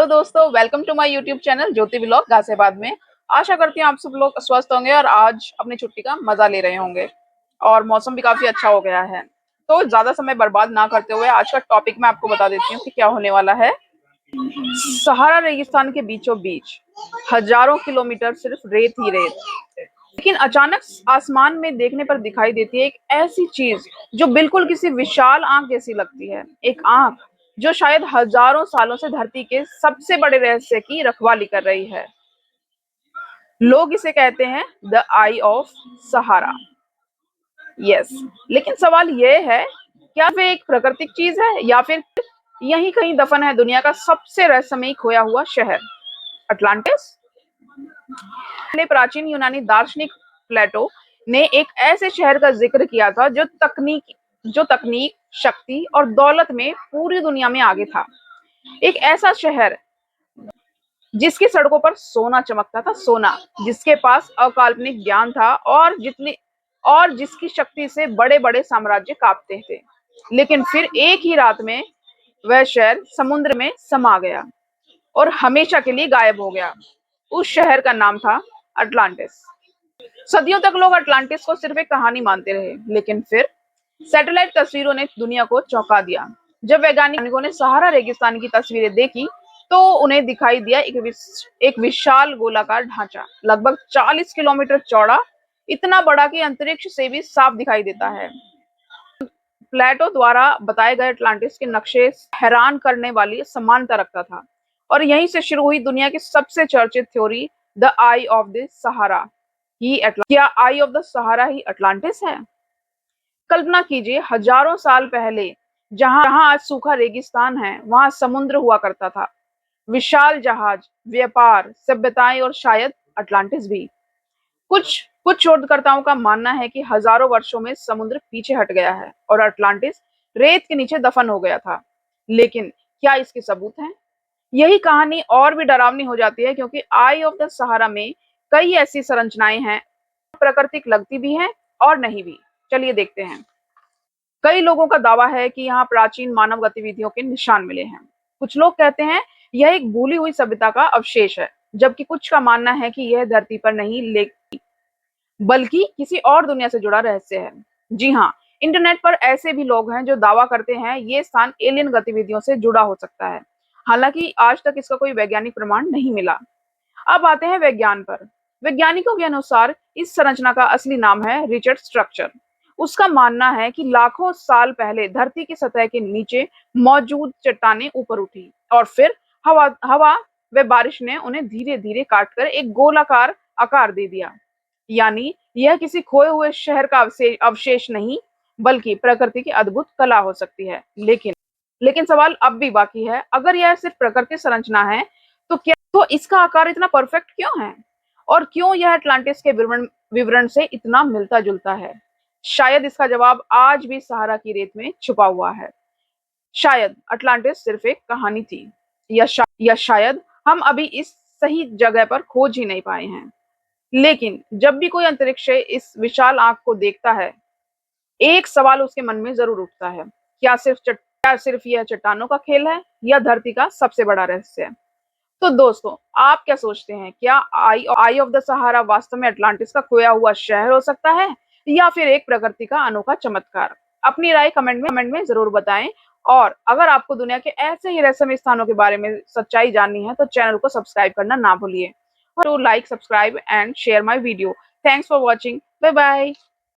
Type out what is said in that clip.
दोस्तों, welcome to my YouTube channel Jyoti vlog Ghaziabad में। आशा करती हूँ आप सब लोग स्वस्थ होंगे और आज अपनी छुट्टी का मजा ले रहे होंगे। और मौसम भी काफी अच्छा हो गया है। तो ज्यादा समय बर्बाद ना करते हुए आज का टॉपिक मैं आपको बता देती हूँ कि क्या होने वाला है। सहारा रेगिस्तान के बीचों बीच हजारों किलोमीटर सिर्फ रेत ही रेत, लेकिन अचानक आसमान में देखने पर दिखाई देती है एक ऐसी चीज जो बिल्कुल किसी विशाल आंख जैसी लगती है। एक आंख जो शायद हजारों सालों से धरती के सबसे बड़े रहस्य की रखवाली कर रही है। लोग इसे कहते हैं the eye of Sahara. Yes, लेकिन सवाल यह है, क्या वे एक प्राकृतिक चीज है या फिर यहीं कहीं दफन है दुनिया का सबसे रहस्यमयी खोया हुआ शहर अटलांटिस। पहले प्राचीन यूनानी दार्शनिक प्लेटो ने एक ऐसे शहर का जिक्र किया था जो तकनीक, शक्ति और दौलत में पूरी दुनिया में आगे था। एक ऐसा शहर जिसकी सड़कों पर सोना चमकता था, सोना, जिसके पास अकाल्पनिक ज्ञान था और जिसकी शक्ति से बड़े बड़े साम्राज्य कांपते थे। लेकिन फिर एक ही रात में वह शहर समुद्र में समा गया और हमेशा के लिए गायब हो गया। उस शहर का नाम था अटलांटिस। सदियों तक लोग अटलांटिस को सिर्फ एक कहानी मानते रहे, लेकिन फिर सैटेलाइट तस्वीरों ने दुनिया को चौंका दिया। जब वैज्ञानिकों ने सहारा रेगिस्तान की तस्वीरें देखी तो उन्हें दिखाई दिया एक विशाल गोलाकार ढांचा, लगभग 40 किलोमीटर चौड़ा, इतना बड़ा कि अंतरिक्ष से भी साफ दिखाई देता है। प्लेटो द्वारा बताए गए अटलांटिस के नक्शे हैरान करने वाली समानता रखता था और यहीं से शुरू हुई दुनिया की सबसे चर्चित theory, the eye of the Sahara. क्या आई ऑफ द सहारा ही अटलांटिस है? कल्पना कीजिए, हजारों साल पहले जहां जहां आज सूखा रेगिस्तान है, वहां समुद्र हुआ करता था। विशाल जहाज, व्यापार, सभ्यताएं और शायद अटलांटिस भी। कुछ कुछ शोधकर्ताओं का मानना है कि हजारों वर्षों में समुद्र पीछे हट गया है और अटलांटिस रेत के नीचे दफन हो गया था। लेकिन क्या इसके सबूत हैं? यही कहानी और भी डरावनी हो जाती है, क्योंकि आई ऑफ द सहारा में कई ऐसी संरचनाएं हैं, प्राकृतिक लगती भी हैं और नहीं भी। चलिए देखते हैं। कई लोगों का दावा है कि यहाँ प्राचीन मानव गतिविधियों के निशान मिले हैं। कुछ लोग कहते हैं यह एक भूली हुई सभ्यता का अवशेष है, जबकि कुछ का मानना है कि यह धरती पर नहीं बल्कि किसी और दुनिया से जुड़ा रहस्य है। जी हाँ, इंटरनेट पर ऐसे भी लोग हैं जो दावा करते हैं ये स्थान एलियन गतिविधियों से जुड़ा हो सकता है। हालांकि आज तक इसका कोई वैज्ञानिक प्रमाण नहीं मिला। अब आते हैं विज्ञान पर। वैज्ञानिकों के अनुसार इस संरचना का असली नाम है रिचर्ड स्ट्रक्चर। उसका मानना है कि लाखों साल पहले धरती की सतह के नीचे मौजूद चट्टानें ऊपर उठी और फिर हवा हवा व बारिश ने उन्हें धीरे धीरे काटकर एक गोलाकार आकार दे दिया। यानी यह किसी खोए हुए शहर का अवशेष नहीं, बल्कि प्रकृति की अद्भुत कला हो सकती है। लेकिन सवाल अब भी बाकी है, अगर यह सिर्फ प्रकृति संरचना है तो इसका आकार इतना परफेक्ट क्यों है? और क्यों यह अटलांटिस के विवरण से इतना मिलता जुलता है? शायद इसका जवाब आज भी सहारा की रेत में छुपा हुआ है। शायद अटलांटिस सिर्फ एक कहानी थी, या शायद हम अभी इस सही जगह पर खोज ही नहीं पाए हैं। लेकिन जब भी कोई अंतरिक्ष से इस विशाल आंख को देखता है, एक सवाल उसके मन में जरूर उठता है, क्या सिर्फ यह चट्टानों का खेल है या धरती का सबसे बड़ा रहस्य है? तो दोस्तों, आप क्या सोचते हैं? क्या आई ऑफ द सहारा वास्तव में अटलांटिस का खोया हुआ शहर हो सकता है या फिर एक प्रकृति का अनोखा चमत्कार? अपनी राय कमेंट में जरूर बताएं। और अगर आपको दुनिया के ऐसे ही रहस्यमय स्थानों के बारे में सच्चाई जाननी है तो चैनल को सब्सक्राइब करना ना भूलिए। और like, subscribe and share my video. Thanks for watching. Bye bye.